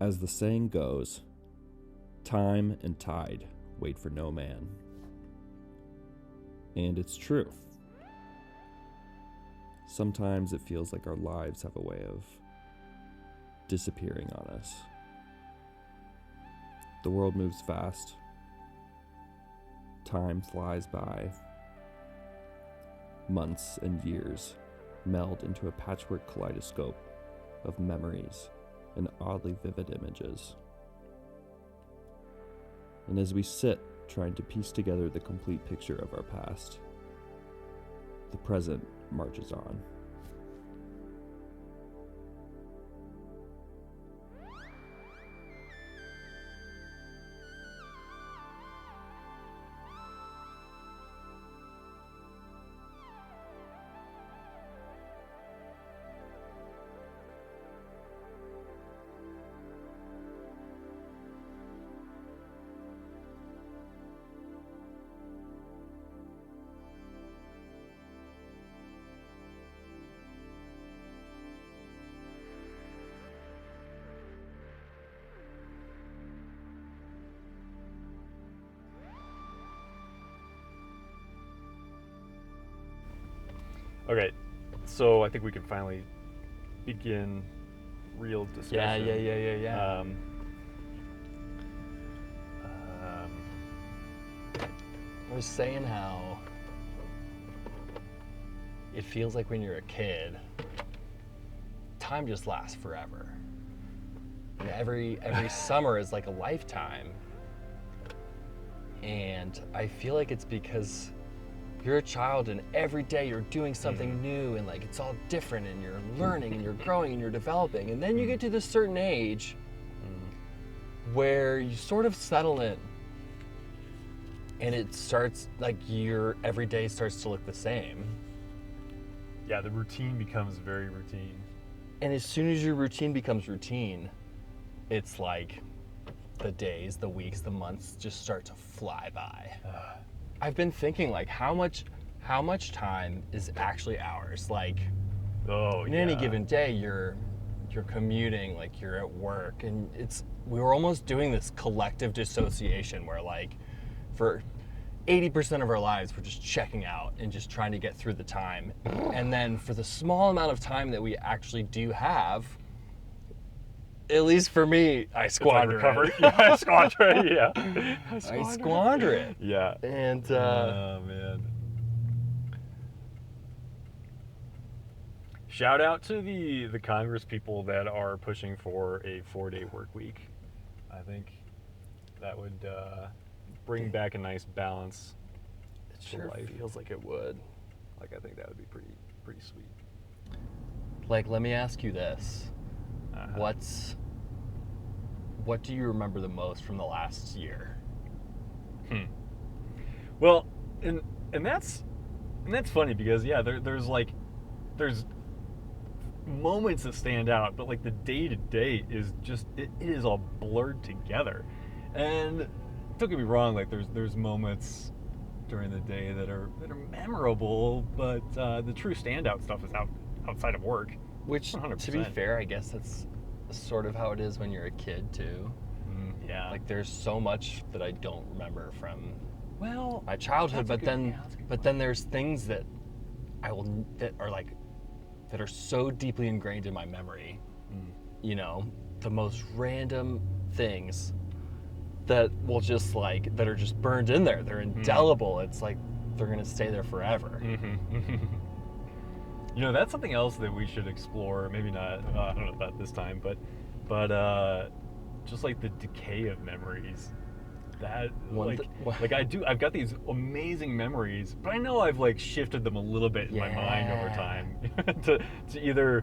As the saying goes, time and tide wait for no man. And it's true. Sometimes it feels like our lives have a way of disappearing on us. The world moves fast. Time flies by. Months and years meld into a patchwork kaleidoscope of memories and oddly vivid images. And as we sit trying to piece together the complete picture of our past, the present marches on. Okay, so I think we can finally begin real discussion. Yeah. I was saying how it feels like when you're a kid, time just lasts forever. And every summer is like a lifetime. And I feel like it's because you're a child and every day you're doing something new and like it's all different and you're learning and you're growing and you're developing. And then you get to this certain age where you sort of settle in and it starts like your every day starts to look the same. Yeah, the routine becomes very routine. And as soon as your routine becomes routine, it's like the days, the weeks, the months just start to fly by. I've been thinking like how much time is actually ours? Like in any given day you're commuting, like you're at work, and we were almost doing this collective dissociation where like for 80% of our lives we're just checking out and just trying to get through the time. And then for the small amount of time that we actually do have, at least for me, I squander it. Yeah, I squander it, yeah. I squander it. Yeah. And, oh, man. Shout out to the Congress people that are pushing for a 4-day work week. I think that would bring back a nice balance. It sure life. Feels like it would. Like, I think that would be pretty sweet. Like, let me ask you this. What do you remember the most from the last year? Well, and that's funny because there's moments that stand out, but like the day to day is just it is all blurred together. And don't get me wrong, like there's moments during the day that are memorable, but the true standout stuff is outside of work. Which, 100%. To be fair, I guess that's sort of how it is when you're a kid too. Yeah. Like there's so much that I don't remember from my that's childhood, but then point. there's things that that are so deeply ingrained in my memory. You know, the most random things that will just like that are just burned in there. They're indelible. It's like they're gonna stay there forever. You know, that's something else that we should explore. Maybe not. I don't know about this time, but just like the decay of memories. That I've got these amazing memories, but I know I've like shifted them a little bit in my mind over time to either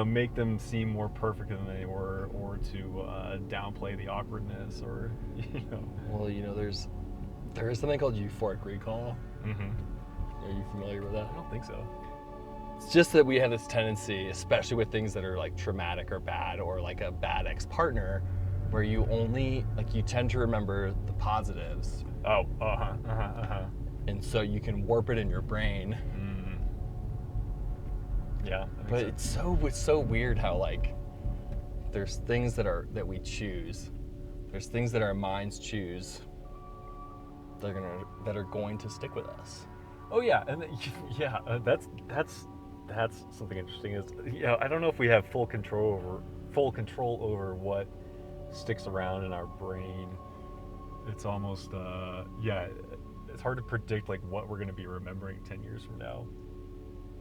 make them seem more perfect than they were, or to downplay the awkwardness, or Well, there is something called euphoric recall. Are you familiar with that? I don't think so. It's just that we have this tendency, especially with things that are like traumatic or bad, or like a bad ex-partner, where you tend to remember the positives. Oh, And so you can warp it in your brain. Yeah. But it's so weird how like there's things that we choose. There's things that our minds choose that are going to stick with us. Oh yeah, and yeah, that's something interesting. Is I don't know if we have full control over what sticks around in our brain. It's almost it's hard to predict like what we're going to be remembering 10 years from now.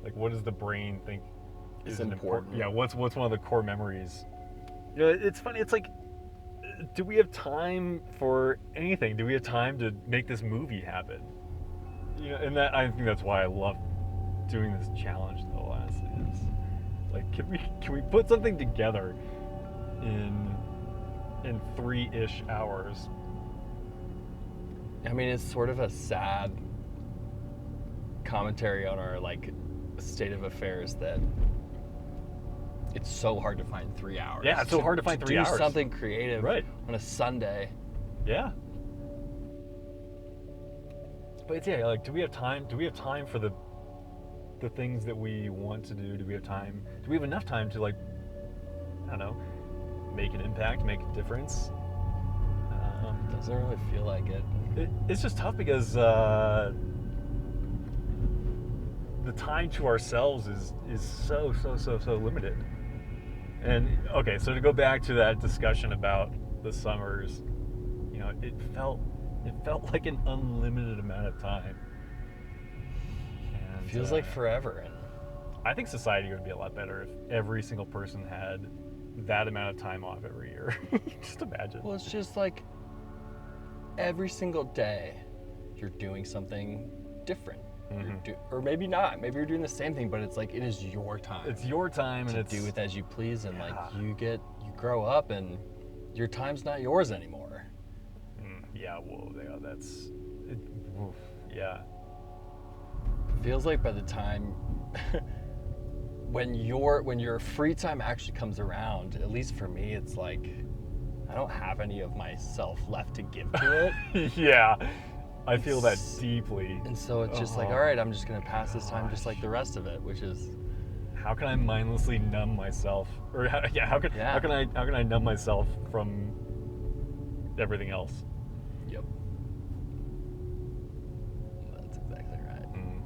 Like, what does the brain think is important? Yeah, what's one of the core memories? It's funny. It's like, do we have time for anything? Do we have time to make this movie happen? And I think that's why I love doing this challenge, though. Honestly, is like, can we put something together in 3-ish hours? I mean, it's sort of a sad commentary on our like state of affairs that it's so hard to find 3 hours. Yeah, it's so hard to find 3 hours. Do something creative on a Sunday. Yeah. But it's, like, do we have time? Do we have time for the things that we want to do? Do we have enough time to, like, I don't know, make an impact, make a difference? Doesn't really feel like it. It's just tough because the time to ourselves is so limited. And okay, so to go back to that discussion about the summers, it felt like an unlimited amount of time. And feels like forever. I think society would be a lot better if every single person had that amount of time off every year. Just imagine. Well, it's just like every single day you're doing something different. Mm-hmm. Or maybe not. Maybe you're doing the same thing, but it's like it is your time. It's your time, and do with as you please, and like you grow up, and your time's not yours anymore. Yeah, whoa, that's it. Oof, yeah. Feels like by the time when your free time actually comes around, at least for me, it's like I don't have any of myself left to give to it. Yeah. I feel that deeply. And so it's just like, all right, I'm just going to pass this time just like the rest of it, which is... How can I mindlessly numb myself? Or how can I numb myself from everything else? Yep. That's exactly right. Mm.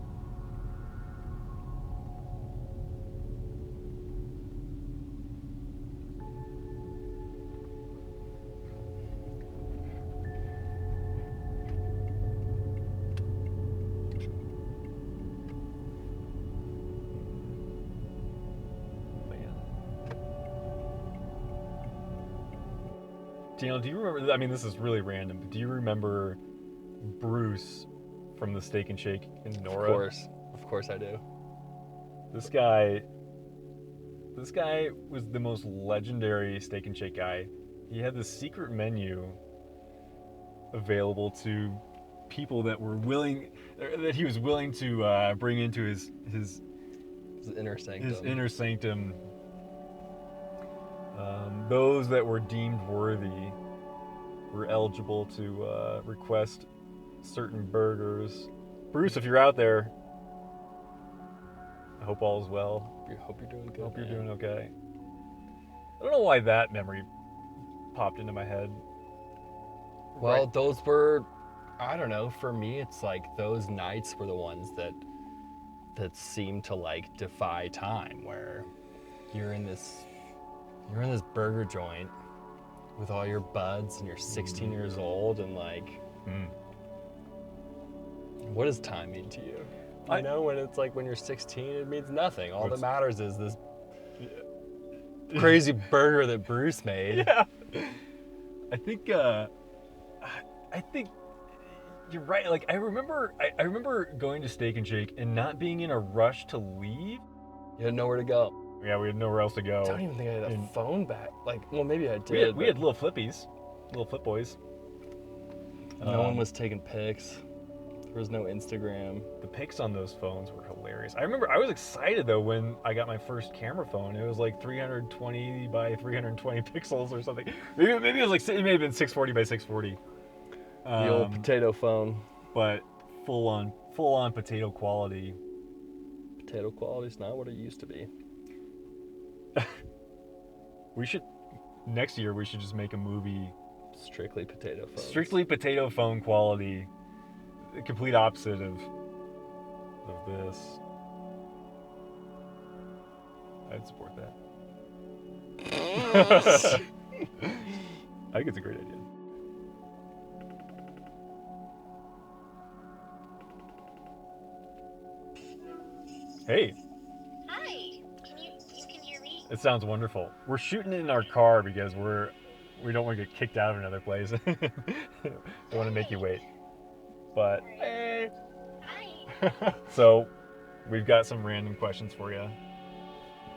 Daniel, do you remember, I mean, this is really random, but do you remember Bruce from the Steak and Shake in Nora? Of course I do. This guy was the most legendary Steak and Shake guy. He had this secret menu available to people that he was willing to bring into his inner sanctum. His inner sanctum. Those that were deemed worthy were eligible to request certain burgers. Bruce, if you're out there, I hope all is well. I hope you're doing good. Hope you're doing okay. I don't know why that memory popped into my head. Well, those were, I don't know, for me it's like those nights were the ones that seemed to like defy time, where you're in this burger joint with all your buds and you're 16 years old and like, what does time mean to you? You know, when it's like when you're 16, it means nothing. All that matters is this crazy burger that Bruce made. Yeah. I think you're right. Like I remember going to Steak and Shake and not being in a rush to leave. You had nowhere to go. Yeah, we had nowhere else to go. I don't even think I had a phone back. Like, well, maybe I did. We had little flippies, little flip boys. No one was taking pics. There was no Instagram. The pics on those phones were hilarious. I remember I was excited though when I got my first camera phone. It was like 320 by 320 pixels or something. Maybe it was like, it may have been 640 by 640. The old potato phone. But full on potato quality. Potato quality is not what it used to be. We should next year we should just make a movie Strictly potato phones. strictly potato phone quality, the complete opposite of this. I'd support that. I think it's a great idea. Hey, Hi. You can hear me? it sounds wonderful. We're shooting in our car because we don't want to get kicked out of another place. Don't want to make you wait. But hey. Hi. So, we've got some random questions for you.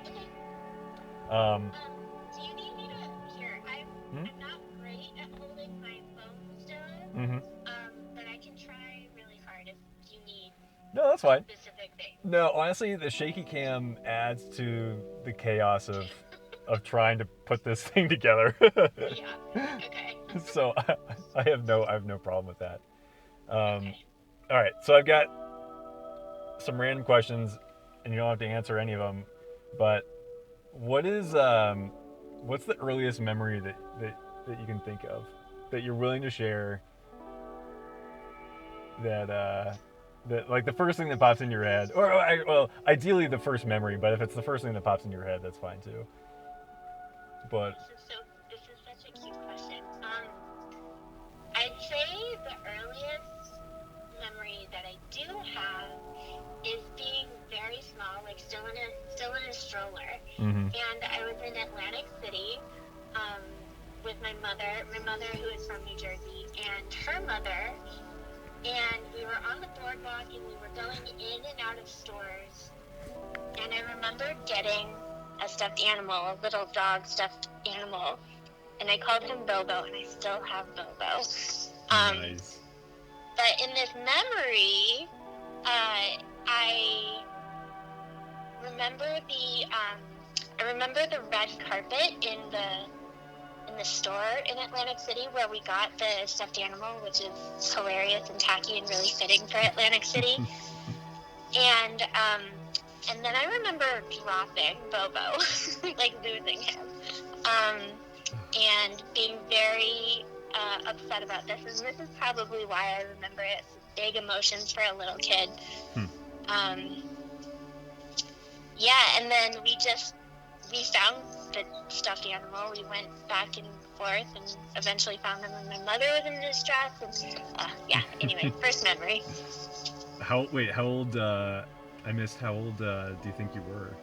Okay. Um, Do you need me to here? I'm not great at holding my phone still. mhm. But I can try really hard if you need No, that's fine. specific things. No, honestly, the shaky cam adds to the chaos of trying to put this thing together. Yeah. Okay. So I have no problem with that. Okay. All right, so I've got some random questions, and you don't have to answer any of them. But what's the earliest memory that you can think of that you're willing to share? That like the first thing that pops in your head, or well, ideally the first memory. But if it's the first thing that pops in your head, that's fine too. But This is such a cute question. I'd say the earliest memory that I do have is being very small, like still in a stroller. mhm. And I was in Atlantic City with my mother who is from New Jersey, and her mother. And we were on the boardwalk and we were going in and out of stores. And I remember getting a stuffed animal, a little dog stuffed animal. And I called him Bobo, and I still have Bobo. Nice. But in this memory, I remember the red carpet in the store in Atlantic City where we got the stuffed animal, which is hilarious and tacky and really fitting for Atlantic City. And then I remember dropping Bobo, like losing him, and being very upset about this. And this is probably why I remember it. It's big emotions for a little kid. Yeah, and then we found the stuffed animal. We went back and forth and eventually found him, and my mother was in distress. And yeah, anyway, first memory. How old? I missed. How old do you think you were?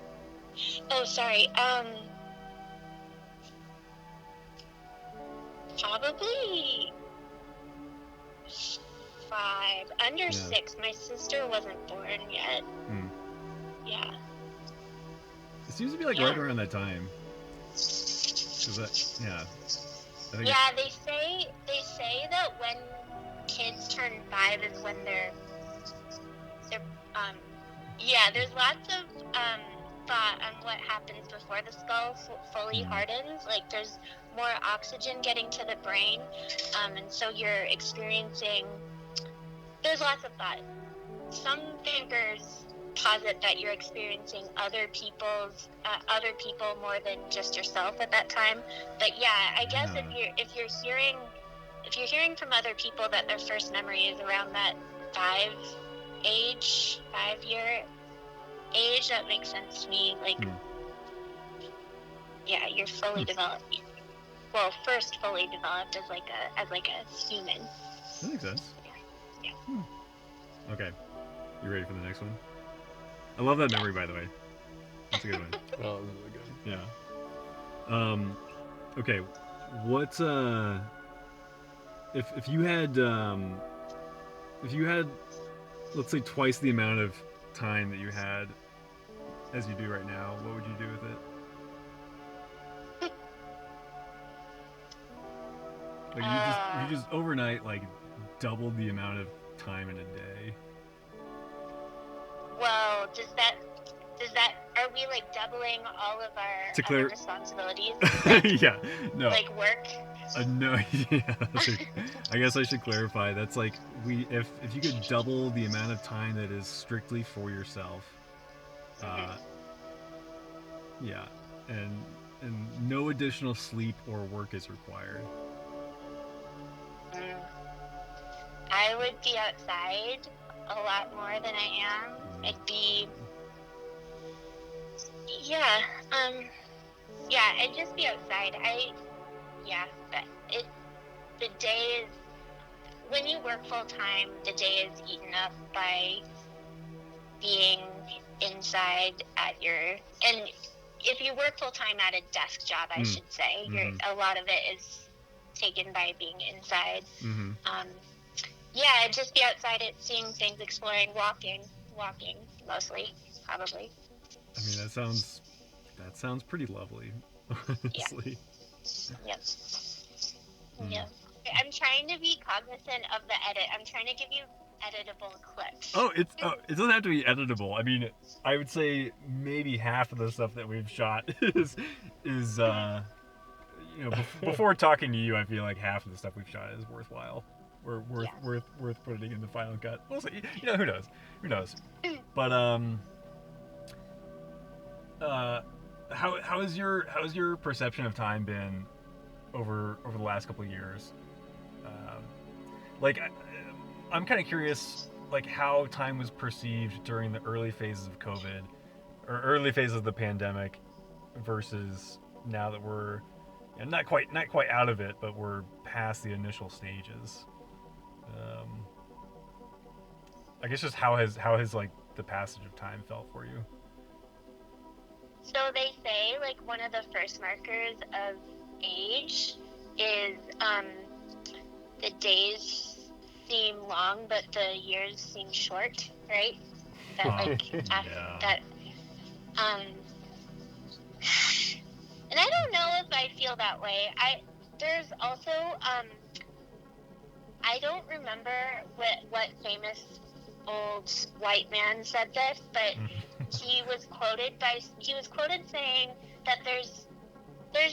Oh, sorry. Probably 5, under 6. My sister wasn't born yet. Yeah. It seems to be like right around that time. I think Yeah, they say that when kids turn 5 is when they're there's lots of thought on what happens before the skull fully hardens. Like there's more oxygen getting to the brain, and so you're experiencing. There's lots of thought. Some thinkers posit that you're experiencing other people more than just yourself at that time. But yeah, I guess if you're hearing from other people that their first memory is around that 5-year age, that makes sense to me. Like, yeah, you're fully developed. Well, first fully developed as like a human. that makes sense. Yeah. Okay, you ready for the next one? I love that memory, by the way. That's a good one. Oh, this is really good. Yeah. Okay. What if you had let's say twice the amount of time that you had as you do right now, what would you do with it? Like you just overnight like doubled the amount of time in a day. Well, does that are we like doubling all of our other responsibilities? Yeah, no. Like work? No, yeah. I guess I should clarify. That's like if you could double the amount of time that is strictly for yourself, yeah, and and no additional sleep or work is required? I would be outside a lot more than I am. I'd be, I'd just be outside. The day is, when you work full time, the day is eaten up by being inside and if you work full time at a desk job, I should say, a lot of it is taken by being inside. I'd just be outside seeing things, exploring, walking mostly, probably. I mean, that sounds pretty lovely, honestly. Yep. I'm trying to be cognizant of the edit. I'm trying to give you editable clips. It doesn't have to be editable. I mean, I would say maybe half of the stuff that we've shot is before talking to you, I feel like half of the stuff we've shot is worthwhile. Worth putting in the final cut. We'll see. Who knows? But how has your perception of time been over the last couple of years? I'm kind of curious, how time was perceived during the early phases of COVID or early phases of the pandemic versus now that we're not quite out of it, but we're past the initial stages. I guess just how has the passage of time felt for you? So they say one of the first markers of age is the days seem long but the years seem short, right? That and I don't know if I feel that way. There's also I don't remember what famous old white man said this, but he was quoted saying that there's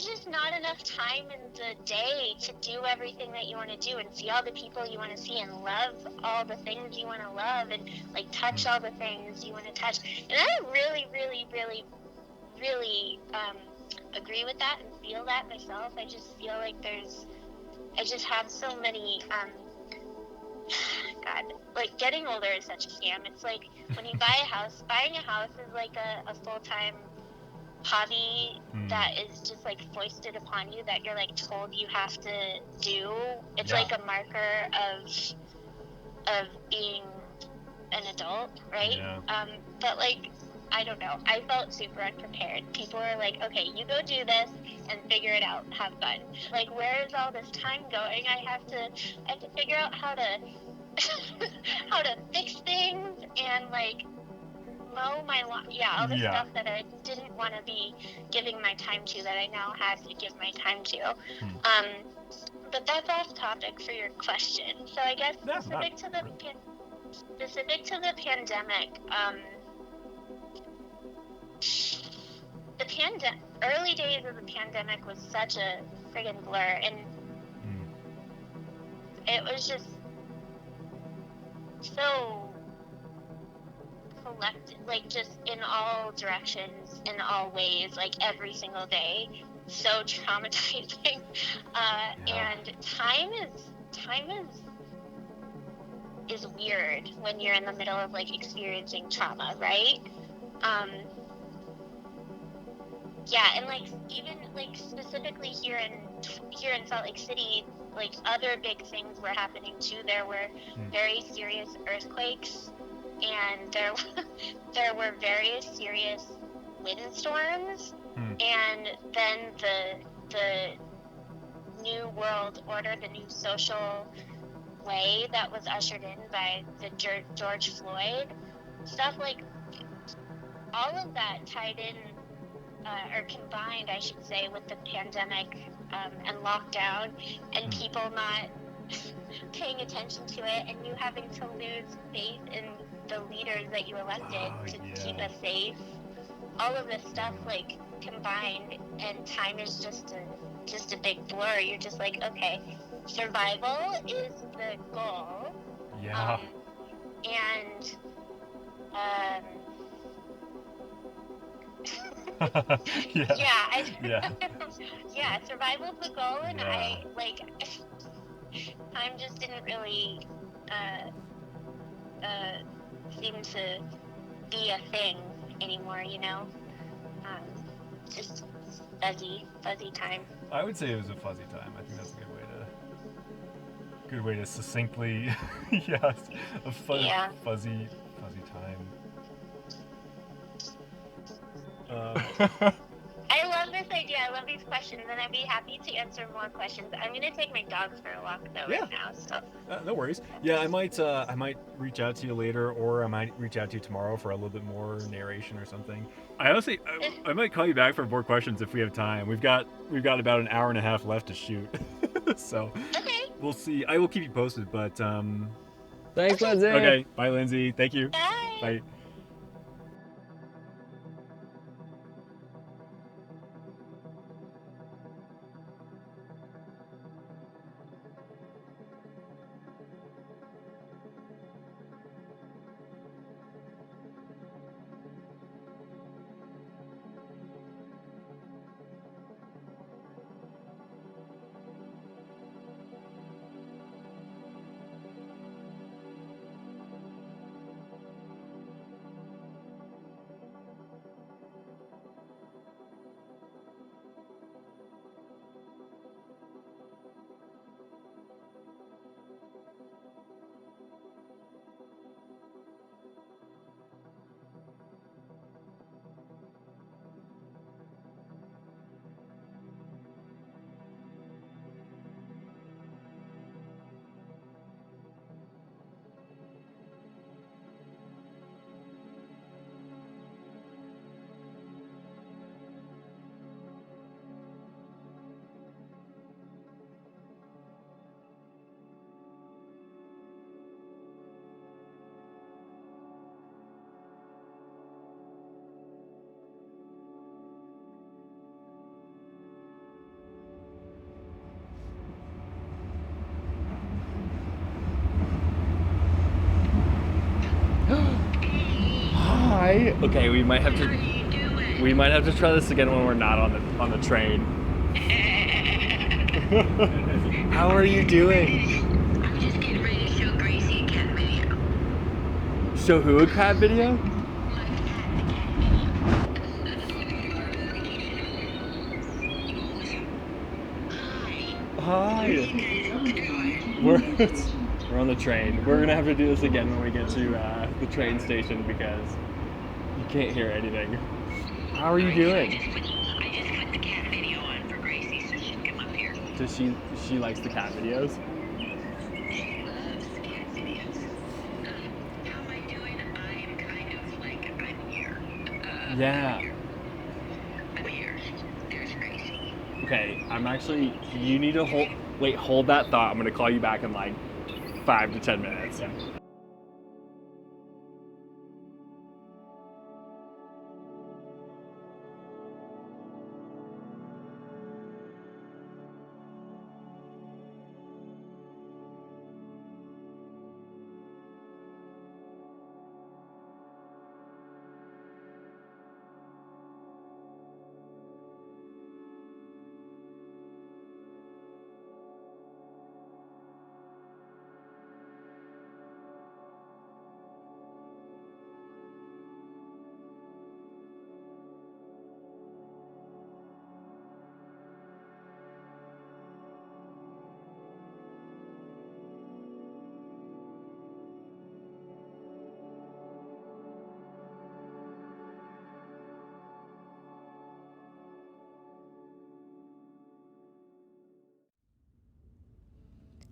just not enough time in the day to do everything that you want to do and see all the people you want to see and love all the things you want to love and touch all the things you want to touch. And I really, really, really, really agree with that and feel that myself. I just feel like I just have so many getting older is such a scam. It's like when you buy a house, buying a house is like a full-time hobby that is just foisted upon you, that you're told you have to do. It's like a marker of being an adult, right? Yeah. But I don't know, I felt super unprepared. People were like, okay, you go do this and figure it out, have fun. Where is all this time going? I have to figure out how to how to fix things and mow my lawn. All the stuff that I didn't want to be giving my time to, that I now had to give my time to. But that's off topic for your question. So I guess specific to the pandemic, early days of the pandemic was such a friggin' blur, and it was just so collected, just in all directions, in all ways, every single day, so traumatizing. And time is weird when you're in the middle of experiencing trauma, right? And even specifically here in Salt Lake City, other big things were happening too. There were very serious earthquakes, and there were very serious windstorms, and then the new world order, the new social way that was ushered in by the George Floyd stuff, all of that tied in, or combined, I should say, with the pandemic and lockdown, and people not paying attention to it, and you having to lose faith in the leaders that you elected to keep us safe. All of this stuff combined, and time is just a big blur. You're just okay, survival is the goal. And Yeah. Yeah. Yeah. Yeah, survival's the goal, and Yeah. time just didn't really seem to be a thing anymore, just fuzzy time. I would say it was a fuzzy time. I think that's a good way to succinctly, yes, a Yeah. fuzzy time. I love this idea. I love these questions, and I'd be happy to answer more questions. I'm gonna take my dogs for a walk though Yeah. right now. So No worries. Yeah, I might reach out to you later, or I might reach out to you tomorrow for a little bit more narration or something. I might call you back for more questions if we have time. We've got about an hour and a half left to shoot, so okay. we'll see. I will keep you posted, but Thanks, Lindsay. okay. Bye, Lindsay. Thank you. Bye. Bye. Hi. Okay, we might have to try this again when we're not on the train. How are you doing? I'm just getting ready to show Gracie a cat video. Show who a cat video? Hi. We're on the train. We're gonna have to do this again when we get to the train station because you can't hear anything. How are you doing? I just put the cat video on for Gracie so she can come up here. Does she likes the cat videos? She loves the cat videos. How am I doing? I'm kind of like, I'm here. Yeah. I'm here. There's Gracie. Okay, you need to hold that thought. I'm gonna call you back in like 5 to 10 minutes.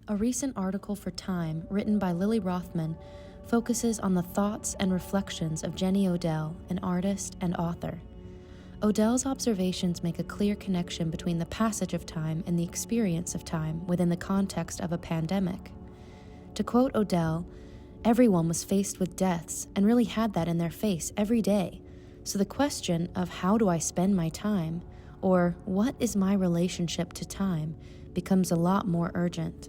A recent article for Time, written by Lily Rothman, focuses on the thoughts and reflections of Jenny Odell, an artist and author. Odell's observations make a clear connection between the passage of time and the experience of time within the context of a pandemic. To quote Odell, everyone was faced with deaths and really had that in their face every day. So the question of how do I spend my time, or what is my relationship to time, becomes a lot more urgent.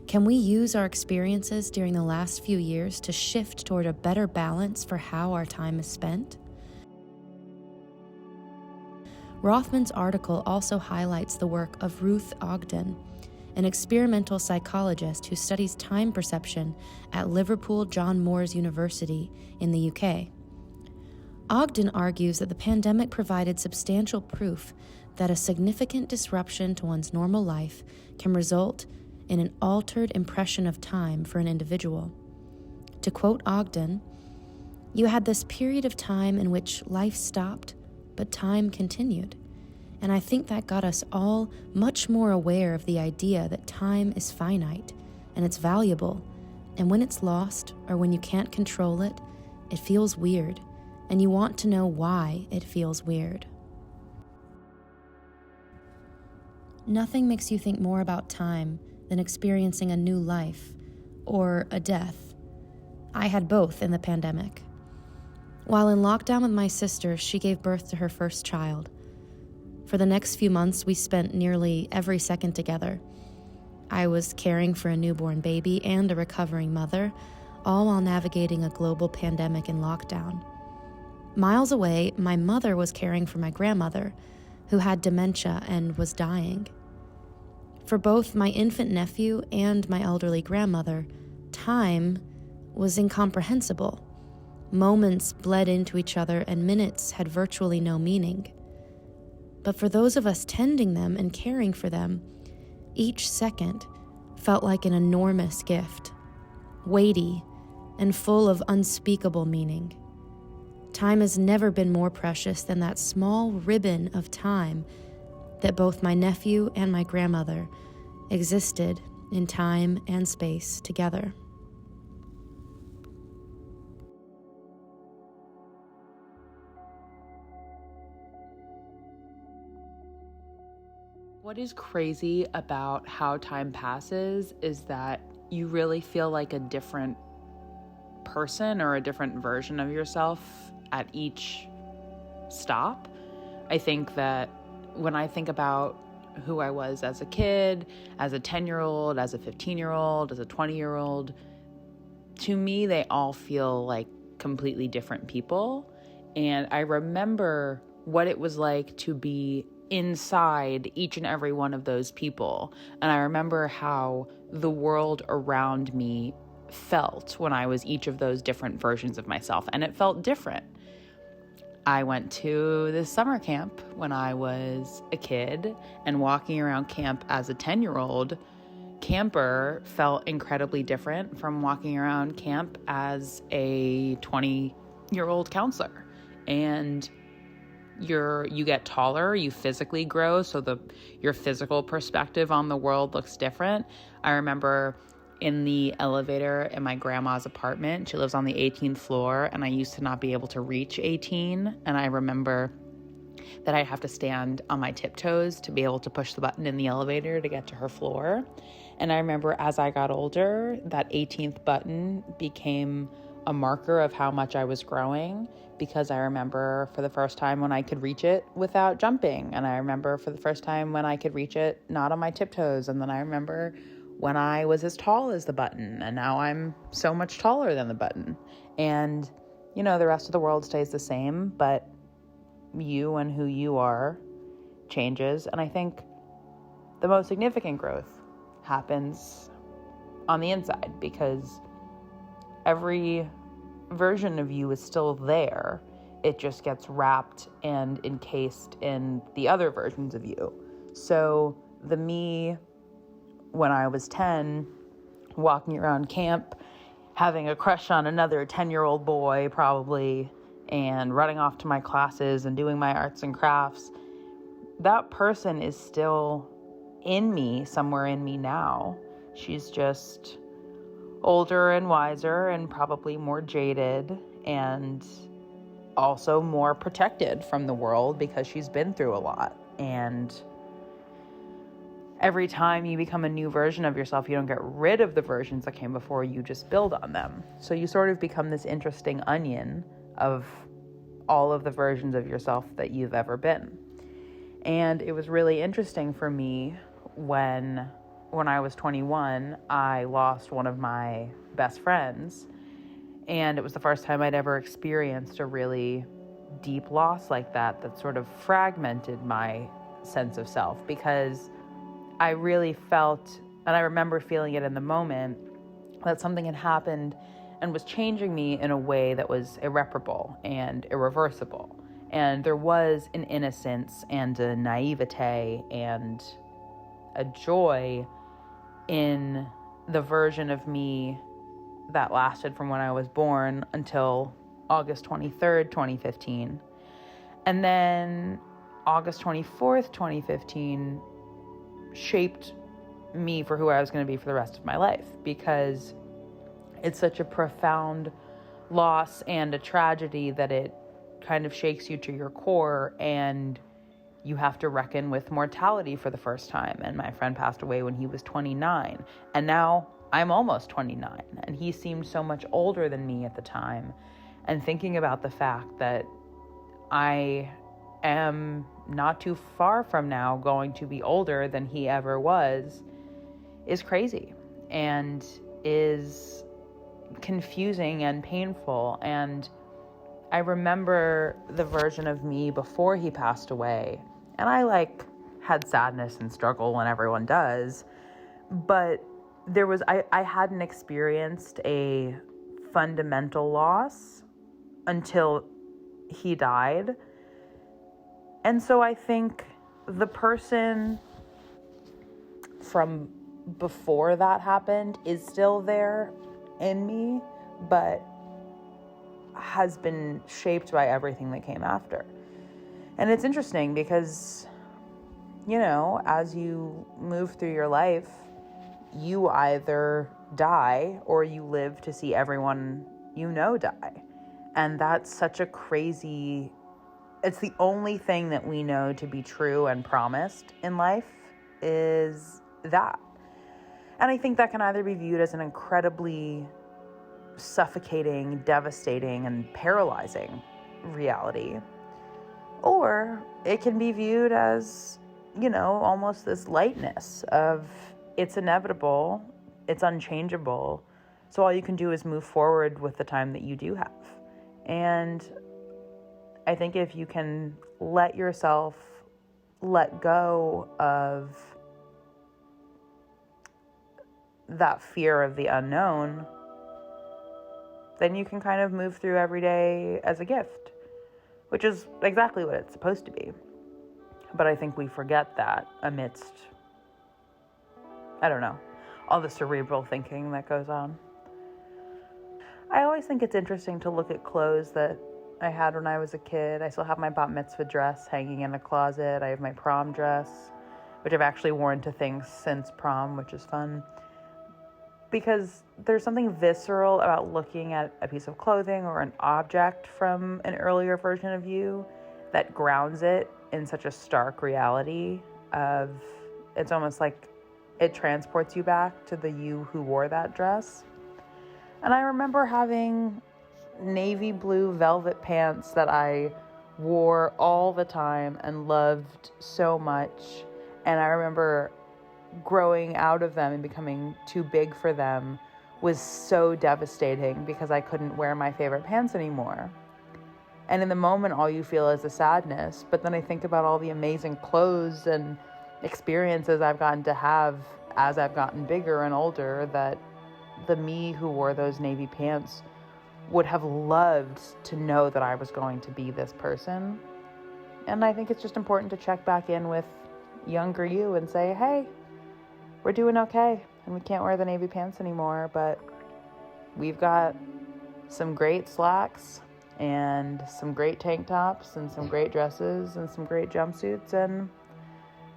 Can we use our experiences during the last few years to shift toward a better balance for how our time is spent? Rothman's article also highlights the work of Ruth Ogden, an experimental psychologist who studies time perception at Liverpool John Moores University in the UK. Ogden argues that the pandemic provided substantial proof that a significant disruption to one's normal life can result in an altered impression of time for an individual. To quote Ogden, "You had this period of time in which life stopped, but time continued. And I think that got us all much more aware of the idea that time is finite and it's valuable. And when it's lost or when you can't control it, it feels weird. And you want to know why it feels weird." Nothing makes you think more about time than experiencing a new life or a death. I had both in the pandemic. While in lockdown with my sister, she gave birth to her first child. For the next few months, we spent nearly every second together. I was caring for a newborn baby and a recovering mother, all while navigating a global pandemic and lockdown. Miles away, my mother was caring for my grandmother, who had dementia and was dying. For both my infant nephew and my elderly grandmother, time was incomprehensible. Moments bled into each other and minutes had virtually no meaning. But for those of us tending them and caring for them, each second felt like an enormous gift, weighty and full of unspeakable meaning. Time has never been more precious than that small ribbon of time that both my nephew and my grandmother existed in time and space together. What is crazy about how time passes is that you really feel like a different person or a different version of yourself at each stop. I think that when I think about who I was as a kid, as a 10-year-old, as a 15-year-old, as a 20-year-old, to me, they all feel like completely different people. And I remember what it was like to be inside each and every one of those people. And I remember how the world around me felt when I was each of those different versions of myself. And it felt different. I went to this summer camp when I was a kid, and walking around camp as a 10-year-old camper felt incredibly different from walking around camp as a 20-year-old counselor. And you get taller, you physically grow, so your physical perspective on the world looks different. I remember in the elevator in my grandma's apartment, she lives on the 18th floor, and I used to not be able to reach 18, and I remember that I'd have to stand on my tiptoes to be able to push the button in the elevator to get to her floor. And I remember as I got older, that 18th button became a marker of how much I was growing, because I remember for the first time when I could reach it without jumping. And I remember for the first time when I could reach it not on my tiptoes. And then I remember when I was as tall as the button, and now I'm so much taller than the button. And, the rest of the world stays the same, but you and who you are changes. And I think the most significant growth happens on the inside, because every version of you is still there. It just gets wrapped and encased in the other versions of you. So the me when I was 10, walking around camp, having a crush on another 10-year-old boy probably, and running off to my classes and doing my arts and crafts, that person is still in me, somewhere in me now. She's just older and wiser and probably more jaded, and also more protected from the world because she's been through a lot. And every time you become a new version of yourself, you don't get rid of the versions that came before, you just build on them. So you sort of become this interesting onion of all of the versions of yourself that you've ever been. And it was really interesting for me when I was 21, I lost one of my best friends. And it was the first time I'd ever experienced a really deep loss like that sort of fragmented my sense of self, because I really felt, and I remember feeling it in the moment, that something had happened and was changing me in a way that was irreparable and irreversible. And there was an innocence and a naivete and a joy in the version of me that lasted from when I was born until August 23rd, 2015. And then August 24th, 2015 shaped me for who I was going to be for the rest of my life, because it's such a profound loss and a tragedy that it kind of shakes you to your core, and you have to reckon with mortality for the first time. And my friend passed away when he was 29, and now I'm almost 29, and he seemed so much older than me at the time. And thinking about the fact that I am not too far from now going to be older than he ever was is crazy and is confusing and painful. And I remember the version of me before he passed away, and I had sadness and struggle when everyone does, but I hadn't experienced a fundamental loss until he died. And so I think the person from before that happened is still there in me, but has been shaped by everything that came after. And it's interesting because, as you move through your life, you either die or you live to see everyone die. And that's such a crazy, it's the only thing that we know to be true and promised in life is that. And I think that can either be viewed as an incredibly suffocating, devastating, and paralyzing reality, or it can be viewed as, almost this lightness of it's inevitable, it's unchangeable, so all you can do is move forward with the time that you do have. And I think if you can let yourself let go of that fear of the unknown, then you can kind of move through every day as a gift, which is exactly what it's supposed to be. But I think we forget that amidst, all the cerebral thinking that goes on. I always think it's interesting to look at clothes that I had when I was a kid. I still have my bat mitzvah dress hanging in the closet. I have my prom dress, which I've actually worn to things since prom, which is fun. Because there's something visceral about looking at a piece of clothing or an object from an earlier version of you that grounds it in such a stark reality of, it's almost like it transports you back to the you who wore that dress. And I remember having navy blue velvet pants that I wore all the time and loved so much. And I remember growing out of them and becoming too big for them was so devastating because I couldn't wear my favorite pants anymore. And in the moment, all you feel is a sadness. But then I think about all the amazing clothes and experiences I've gotten to have as I've gotten bigger and older, that the me who wore those navy pants would have loved to know that I was going to be this person. And I think it's just important to check back in with younger you and say, hey, we're doing okay, and we can't wear the navy pants anymore, but we've got some great slacks and some great tank tops and some great dresses and some great jumpsuits, and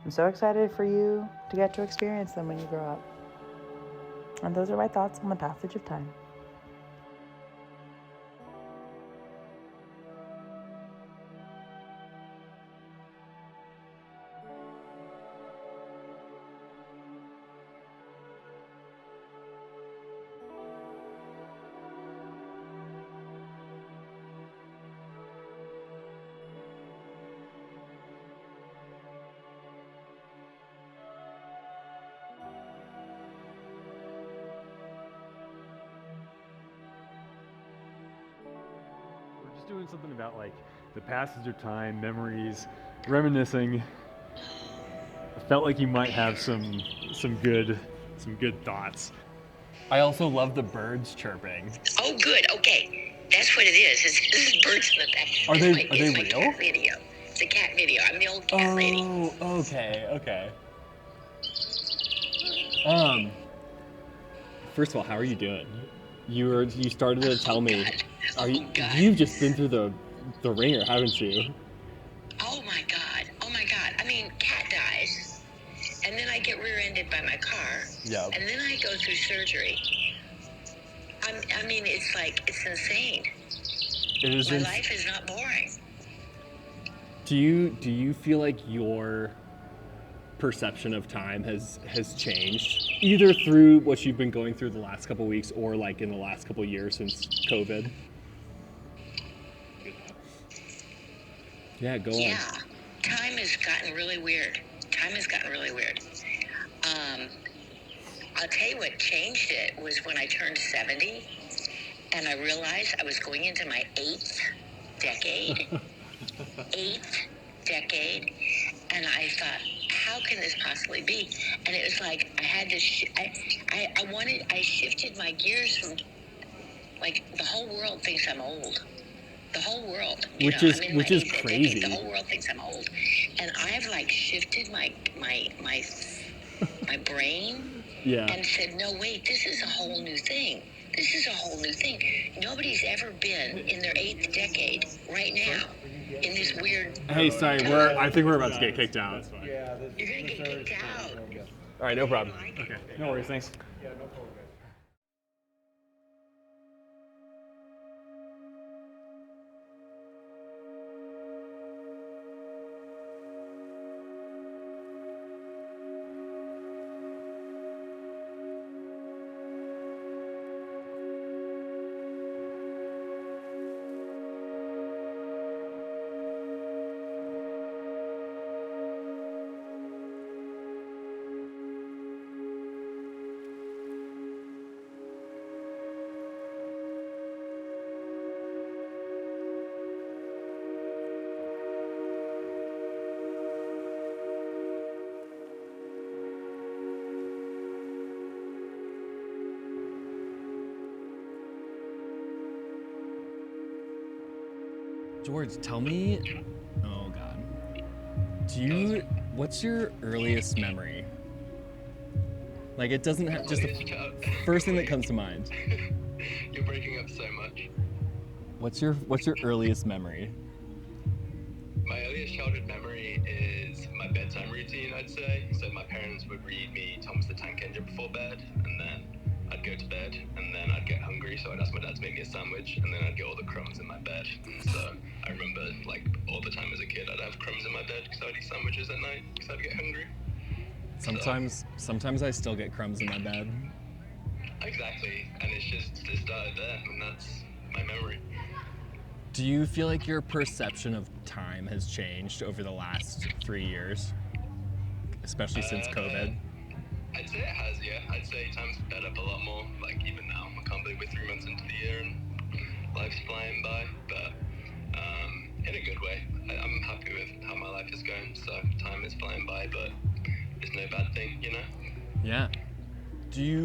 I'm so excited for you to get to experience them when you grow up. And those are my thoughts on the passage of time. Doing something about the passage of time, memories, reminiscing. I felt like you might have some good thoughts. I also love the birds chirping. Oh, good. Okay, that's what it is. It's birds in the back. Are It's they my real? cat video. It's a cat video. I'm the old cat lady. Oh, okay. First of all, how are you doing? You started to tell me. God. You've just been through the ringer, haven't you? Oh my God. I mean, cat dies, and then I get rear-ended by my car. Yep. And then I go through surgery. I mean, it's insane. It is. My life is not boring. Do you feel like your perception of time has changed, either through what you've been going through the last couple of weeks or like in the last couple of years since COVID? Yeah, go on. Yeah, time has gotten really weird. I'll tell you what changed it was when I turned 70 and I realized I was going into my 8th decade. And I thought, how can this possibly be? And it was like I had to I shifted my gears from, like, the whole world thinks I'm old. The whole world, which is Decade, crazy. the whole world thinks I'm old, and I've like shifted my brain, Yeah. and said, no, wait, this is a whole new thing. Nobody's ever been in their 8th decade right now in this weird. Hey, sorry, I think we're about to get kicked out. You're gonna get kicked out. All right, no problem. Okay, no worries, thanks. George, tell me. Oh God. What's your earliest memory? Like, it doesn't have just the first thing that comes to mind. You're breaking up so much. What's your earliest memory? My earliest childhood memory is my bedtime routine, I'd say. So my parents would read me Thomas the Tank Engine before bed, and then I'd go to bed, and then I'd get hungry, so I'd ask my dad to make me a sandwich, and then I'd get all the crumbs in my bed. So I remember, like, all the time as a kid, I'd have crumbs in my bed because I'd eat sandwiches at night because I'd get hungry. Sometimes I still get crumbs in my bed. Exactly, and it started there, and that's my memory. Do you feel like your perception of time has changed over the last 3 years, especially since COVID? I'd say it has, yeah. I'd say time's sped up a lot more. Like, even now, I can't believe we're 3 months into the year and life's flying by. But in a good way. I'm happy with how my life is going. So time is flying by, but it's no bad thing, you know? Yeah.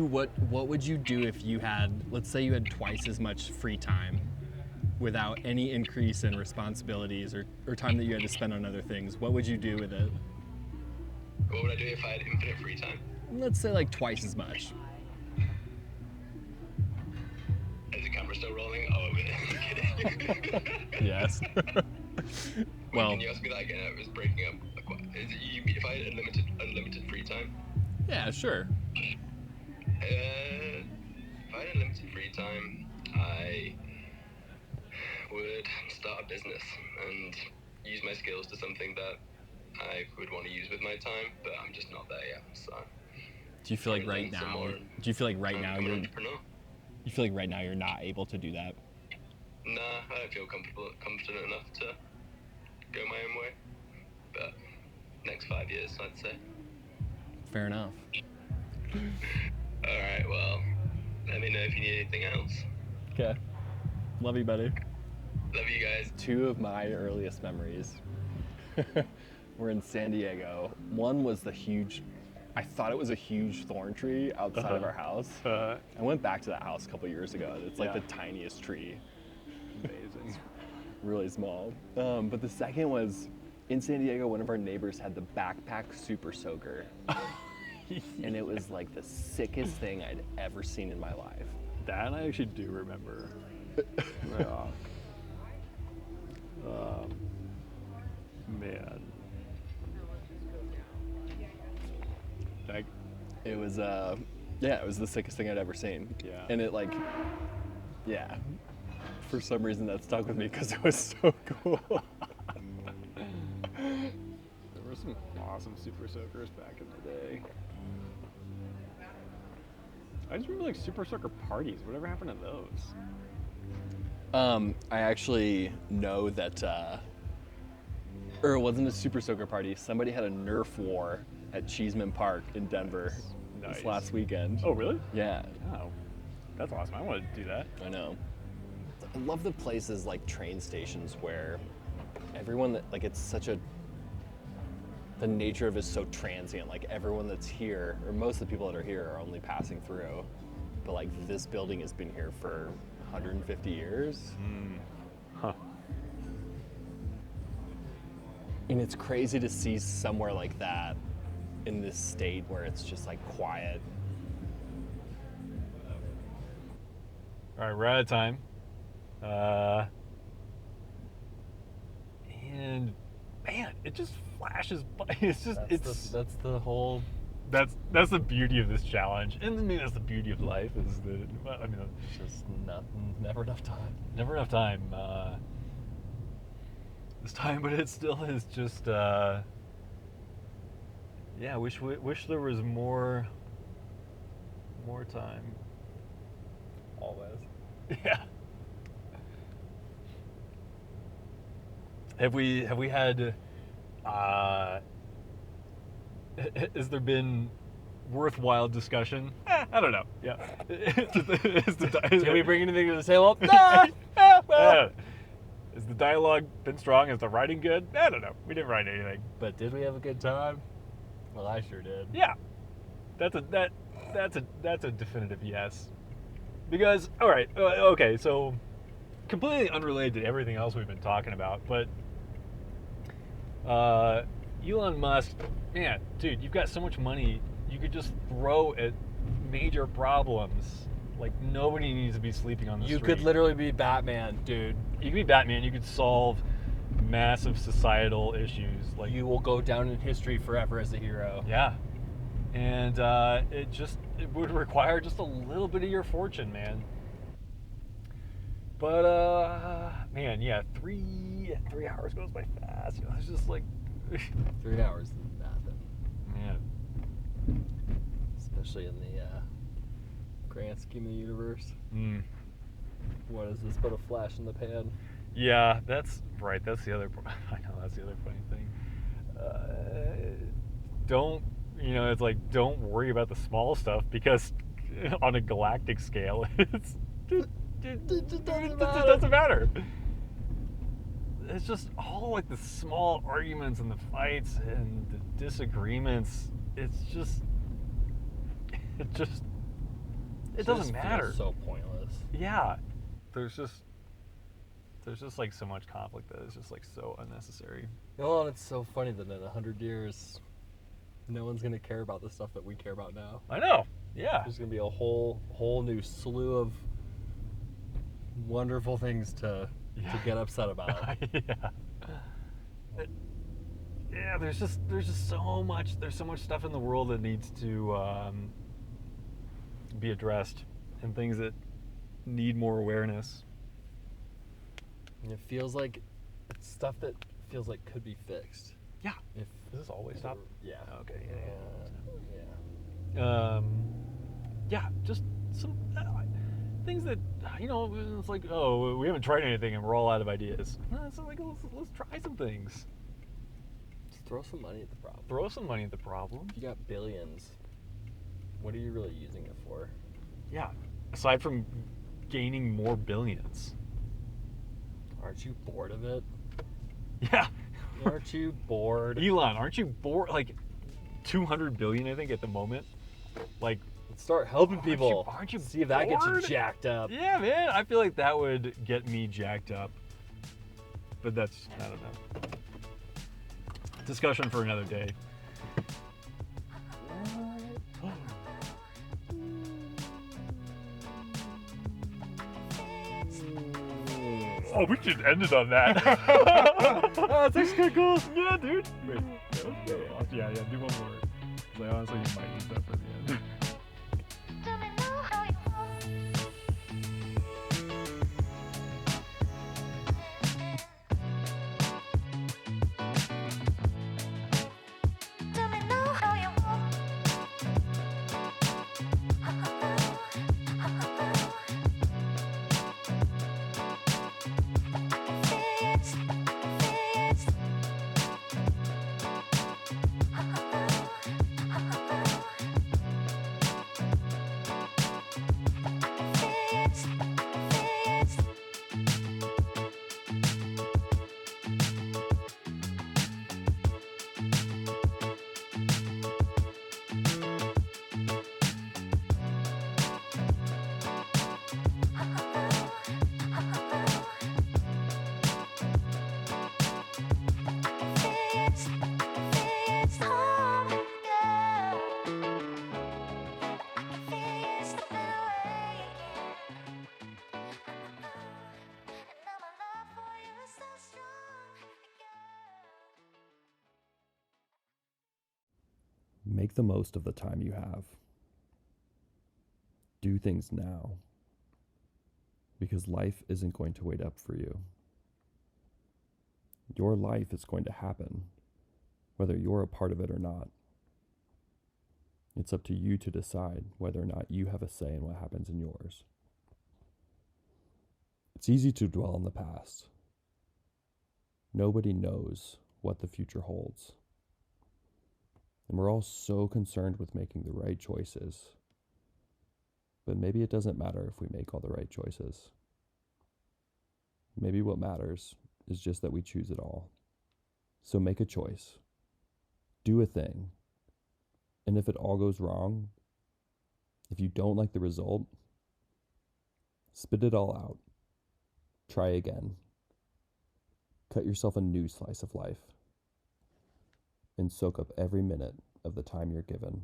What would you do if you had, let's say you had twice as much free time without any increase in responsibilities or time that you had to spend on other things? What would you do with it? What would I do if I had infinite free time? Let's say like twice as much. Is the camera still rolling? Oh, I'm kidding. Yes. Well, can you ask me that again? I was breaking up. If I had unlimited free time? Yeah, sure. If I had unlimited free time, I would start a business and use my skills to something that I would want to use with my time, but I'm just not there yet. So. Do you feel like right now? Do you feel like right now you're? Entrepreneur. You feel like right now you're not able to do that? Nah, I don't feel confident enough to go my own way. But next 5 years, I'd say. Fair enough. All right. Well, let me know if you need anything else. Okay. Love you, buddy. Love you guys. Two of my earliest memories were in San Diego. One was I thought it was a huge thorn tree outside of our house. I went back to that house a couple years ago. It's like the tiniest tree. Amazing. It's really small. But the second was in San Diego, one of our neighbors had the backpack super soaker. And it was like the sickest thing I'd ever seen in my life. That I actually do remember. Man. Like, it was it was the sickest thing I'd ever seen. Yeah. And it for some reason that stuck with me because it was so cool. There were some awesome super soakers back in the day. I just remember like super soaker parties. Whatever happened to those? I actually know that, or it wasn't a super soaker party. Somebody had a Nerf war at Cheeseman Park in Denver this last weekend. Oh, really? Yeah. Oh, that's awesome. I want to do that. I know. I love the places like train stations where everyone the nature of it is so transient. Like everyone that's here, or most of the people that are here are only passing through. But like this building has been here for 150 years. Huh. And it's crazy to see somewhere like that in this state where it's just like quiet. All right, we're out of time. And man, it just flashes by. It's just that's the whole. That's the beauty of this challenge, and I mean that's the beauty of life is that It's just never enough time. Never enough time. This time, but it still is just. Wish there was more time. Always. Yeah. Have we had? Has there been worthwhile discussion? I don't know. Yeah. Did we bring anything to the table? Has the dialogue been strong? Is the writing good? I don't know. We didn't write anything. But did we have a good time? Well, I sure did. Yeah. That's a definitive yes. Because all right, okay, so completely unrelated to everything else we've been talking about, but Elon Musk, man, dude, you've got so much money, you could just throw at major problems. Like nobody needs to be sleeping on the street. You could literally be Batman, dude. You could be Batman. You could solve massive societal issues. Like You will go down in history forever as a hero. yeah, and it would require just a little bit of your fortune, man. But man, yeah, 3 hours goes by fast. You know, it's just like 3 hours is nothing. man. Especially in the grand scheme of the universe. Mm. What is this but a flash in the pan? Yeah, that's right. That's the other. I know that's the other funny thing. It's like don't worry about the small stuff because on a galactic scale, it just doesn't matter. It's just all like the small arguments and the fights and the disagreements. It doesn't matter. Feels so pointless. Yeah, there's just like so much conflict that is just like so unnecessary. Well, and it's so funny that in 100 years, no one's gonna care about the stuff that we care about now. I know. Yeah. There's gonna be a whole new slew of wonderful things to get upset about. Yeah. There's just so much. There's so much stuff in the world that needs to be addressed, and things that need more awareness. And it feels like it's stuff that feels like could be fixed. Yeah. If Does this always stop? Yeah. Okay. Yeah. Yeah. Just some things that it's like, oh, we haven't tried anything and we're all out of ideas. So like, let's try some things. Just throw some money at the problem. Throw some money at the problem. If you got billions, what are you really using it for? Yeah. Aside from gaining more billions. Aren't you bored of it? Yeah. Aren't you bored? Elon, aren't you bored? Like 200 billion, I think, at the moment. Like, Start helping people. Aren't you See if that gets you bored? jacked up. Yeah, man. I feel like that would get me jacked up. But that's, I don't know. Discussion for another day. Oh, we should end it on that. Oh, that's actually cool. Yeah, dude. Wait. Yeah, do one more. 'Cause I honestly might use that for the end. Make the most of the time you have. Do things now, because life isn't going to wait up for you. Your life is going to happen, whether you're a part of it or not. It's up to you to decide whether or not you have a say in what happens in yours. It's easy to dwell on the past. Nobody knows what the future holds. And we're all so concerned with making the right choices. But maybe it doesn't matter if we make all the right choices. Maybe what matters is just that we choose it all. So make a choice. Do a thing. And if it all goes wrong, if you don't like the result, spit it all out. Try again. Cut yourself a new slice of life. And soak up every minute of the time you're given.